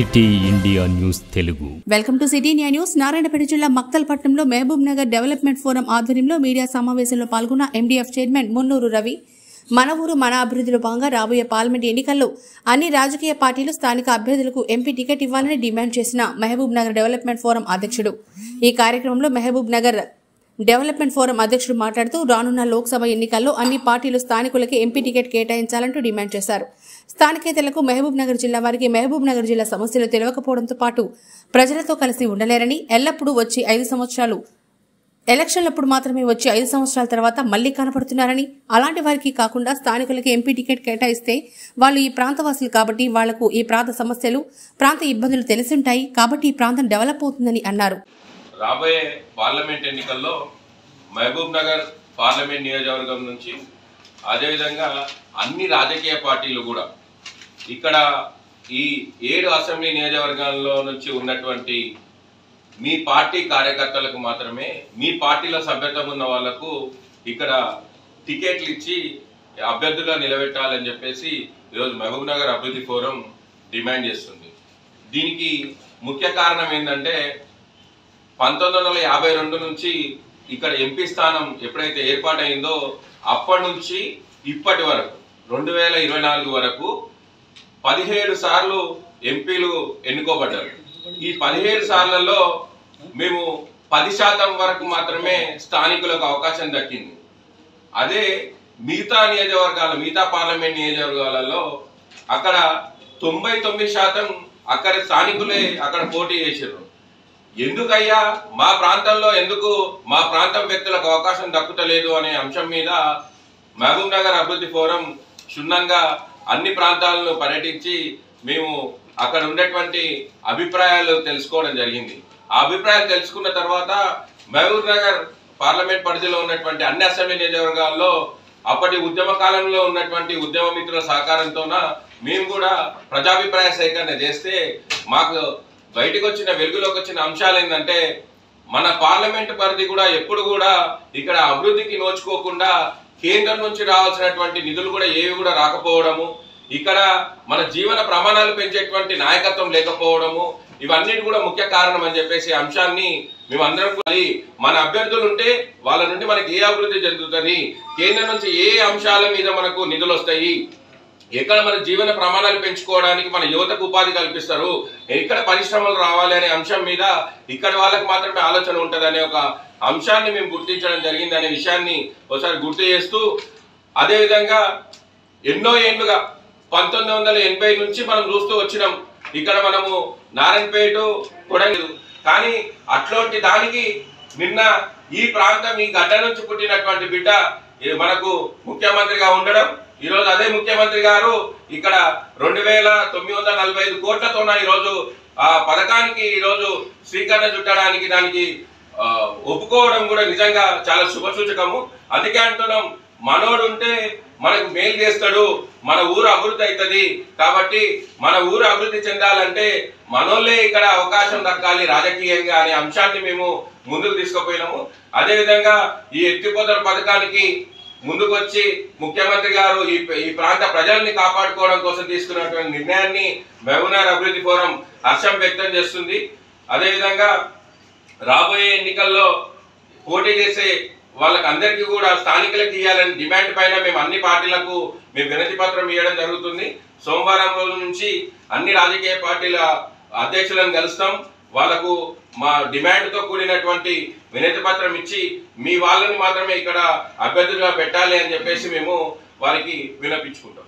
City India news Telugu. Welcome to city India news. Narayanpet జిల్లా మక్తల్పట్నంలో Mahabub Nagar development forum ఆధ్వర్యంలో media సమావేశంలో పాల్గొన్న ఎండీఎఫ్ చైర్మన్ మున్నూరు రవి మన ఊరు మన అభివృద్ధిలో భాగంగా రాబోయే పార్లమెంట్ ఎన్నికల్లో అన్ని రాజకీయ పార్టీలు స్థానిక అభ్యర్థులకు ఎంపీ టికెట్ ఇవ్వాలని డిమాండ్ చేసిన మహబూబ్ నగర్ డెవలప్మెంట్ ఫోరం అధ్యక్షుడు. ఈ కార్యక్రమంలో మహబూబ్ నగర్ డెవలప్మెంట్ ఫోరం అధ్యక్షుడు మాట్లాడుతూ రానున్న లోక్సభ ఎన్నికల్లో అన్ని పార్టీలు స్థానికులకి ఎంపీ టికెట్ కేటాయించాలంటూ డిమాండ్ చేశారు. స్థానికేతలకు మహబూబ్ నగర్ జిల్లా వారికి మహబూబ్ నగర్ జిల్లా సమస్యలు తెలియకపోవడంతో పాటు ప్రజలతో కలిసి ఉండలేరని, ఎల్లప్పుడూ వచ్చి 5 సంవత్సరాలు ఎలక్షన్లప్పుడు మాత్రమే వచ్చి 5 సంవత్సరాల తర్వాత మళ్లీ కనపడుతున్నారని, అలాంటి వారికి కాకుండా స్థానికులకి ఎంపీ టికెట్ కేటాయిస్తే వాళ్ళు ఈ ప్రాంతవాసులు కాబట్టి వాళ్లకు ఈ ప్రాంత సమస్యలు, ప్రాంత ఇబ్బందులు తెలిసుంటాయి కాబట్టి ఈ ప్రాంతం డెవలప్ అవుతుందని అన్నారు. రాబోయే పార్లమెంట్ ఎన్నికల్లో మహబూబ్ నగర్ పార్లమెంట్ నియోజకవర్గం నుంచి అదేవిధంగా అన్ని రాజకీయ పార్టీలు కూడా ఇక్కడ ఈ 7 అసెంబ్లీ నియోజకవర్గాల్లో నుంచి ఉన్నటువంటి మీ పార్టీ కార్యకర్తలకు మాత్రమే, మీ పార్టీలో సభ్యత్వం ఉన్న వాళ్లకు ఇక్కడ టికెట్లు ఇచ్చి అభ్యర్థులుగా నిలబెట్టాలని చెప్పేసి ఈరోజు మహబూబ్ నగర్ అభివృద్ధి ఫోరం డిమాండ్ చేస్తుంది. దీనికి ముఖ్య కారణం ఏంటంటే 1952 నుంచి ఇక్కడ ఎంపీ స్థానం ఎప్పుడైతే ఏర్పాటైందో అప్పటి నుంచి ఇప్పటి వరకు 2024 వరకు 17 సార్లు ఎంపీలు ఎన్నుకోబడ్డారు. ఈ 17 సార్లలో మేము 10% వరకు మాత్రమే స్థానికులకు అవకాశం దక్కింది. అదే మిగతా పార్లమెంట్ నియోజకవర్గాలలో అక్కడ 99% అక్కడ స్థానికులే అక్కడ పోటీ చేశారు. ఎందుకయ్యా మా ప్రాంతంలో ఎందుకు మా ప్రాంతం వ్యక్తులకు అవకాశం దక్కుతలేదు అనే అంశం మీద మహబూబ్ నగర్ అభివృద్ధి ఫోరం క్షుణ్ణంగా అన్ని ప్రాంతాలను పర్యటించి మేము అక్కడ ఉన్నటువంటి అభిప్రాయాలు తెలుసుకోవడం జరిగింది. ఆ అభిప్రాయాలు తెలుసుకున్న తర్వాత మహబూబ్ నగర్ పార్లమెంట్ పరిధిలో ఉన్నటువంటి అన్ని అసెంబ్లీ నియోజకవర్గాల్లో అప్పటి ఉద్యమ కాలంలో ఉన్నటువంటి ఉద్యమ మిత్రుల సహకారంతోన మేము కూడా ప్రజాభిప్రాయ సేకరణ చేస్తే మాకు బయటకు వచ్చిన వెలుగులోకి వచ్చిన అంశాలు ఏంటంటే మన పార్లమెంట్ పరిధి కూడా ఎప్పుడు కూడా ఇక్కడ అభివృద్ధికి నోచుకోకుండా కేంద్రం నుంచి రావాల్సినటువంటి నిధులు కూడా ఏవి కూడా రాకపోవడము, ఇక్కడ మన జీవన ప్రమాణాలు పెంచేటువంటి నాయకత్వం లేకపోవడము, ఇవన్నిటి కూడా ముఖ్య కారణం అని చెప్పేసి అంశాన్ని మేమందరం మన అభ్యర్థులు ఉంటే వాళ్ళ నుండి మనకి ఏ అభివృద్ధి చెందుతుంది, కేంద్రం నుంచి ఏ అంశాల మీద మనకు నిధులు వస్తాయి, ఎక్కడ మన జీవన ప్రమాణాలు పెంచుకోవడానికి మన యువతకు ఉపాధి కల్పిస్తారు, ఎక్కడ పరిశ్రమలు రావాలి అనే అంశం మీద ఇక్కడ వాళ్ళకి మాత్రమే ఆలోచన ఉంటుంది అనే ఒక అంశాన్ని మేము గుర్తించడం జరిగింది అనే విషయాన్ని ఒకసారి గుర్తు చేస్తూ, అదేవిధంగా ఎన్నో ఏళ్లుగా 1980 నుంచి మనం చూస్తూ వచ్చినాం ఇక్కడ మనము నారాయణపేట కూడా కానీ అట్లాంటి దానికి నిన్న ఈ ప్రాంతం ఈ గడ్డ నుంచి పుట్టినటువంటి బిడ్డ మనకు ముఖ్యమంత్రిగా ఉండడం, ఈరోజు అదే ముఖ్యమంత్రి గారు ఇక్కడ 2945 కోట్లతో ఈరోజు ఆ పథకానికి ఈరోజు శ్రీకరణ చుట్టడానికి దానికి ఒప్పుకోవడం కూడా నిజంగా చాలా శుభసూచకము. అందుకే అంటున్నాం, మనోడు ఉంటే మనకు మేలు చేస్తాడు, మన ఊరు అభివృద్ధి అవుతుంది. కాబట్టి మన ఊరు అభివృద్ధి చెందాలంటే మనోళ్ళే ఇక్కడ అవకాశం దక్కాలి రాజకీయంగా అనే అంశాన్ని మేము ముందుకు తీసుకుపోయినాము. అదేవిధంగా ఈ ఎత్తిపోతల పథకానికి ముందుకు వచ్చి ముఖ్యమంత్రి గారు ఈ ప్రాంత ప్రజల్ని కాపాడుకోవడం కోసం తీసుకున్నటువంటి నిర్ణయాన్ని మహబూబ్ నగర్ అభివృద్ధి ఫోరం హర్షం వ్యక్తం చేస్తుంది. అదేవిధంగా రాబోయే ఎన్నికల్లో పోటీ చేసే వాళ్ళకి అందరికీ కూడా స్థానికులకు ఇవ్వాలని డిమాండ్ పైన మేము అన్ని పార్టీలకు మేము వినతి పత్రం ఇవ్వడం జరుగుతుంది. సోమవారం రోజు నుంచి అన్ని రాజకీయ పార్టీల అధ్యక్షులను కలుస్తాం. వాళ్లకు మా డిమాండ్తో కూడినటువంటి వినతి పత్రం ఇచ్చి మీ వాళ్ళని మాత్రమే ఇక్కడ అభ్యర్థులుగా పెట్టాలి అని చెప్పేసి మేము వారికి వినపించుకుంటాం.